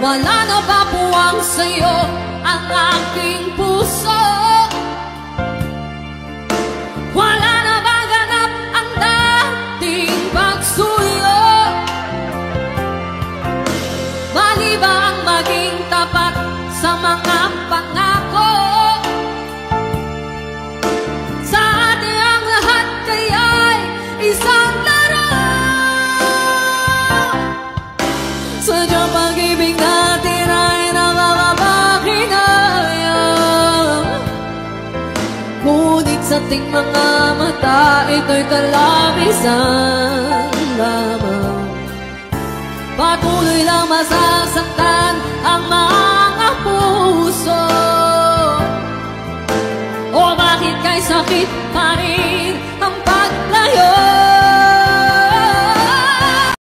Wala na ba puwang sa'yo ang aking puso? Wala na ba ganap ang dating pagsuyo? Mali ba ang maging tapat sa mga pangako? Sa atin ang lahat kaya'y isang laro. Sadyang pag-ibig natin ay nakakapakinayang, ngunit sa ating mga mata ito'y kalamisan lamang. Patuloy lang masasaktan ang mga puso. O bakit kay sakit pa rin ang paglayo?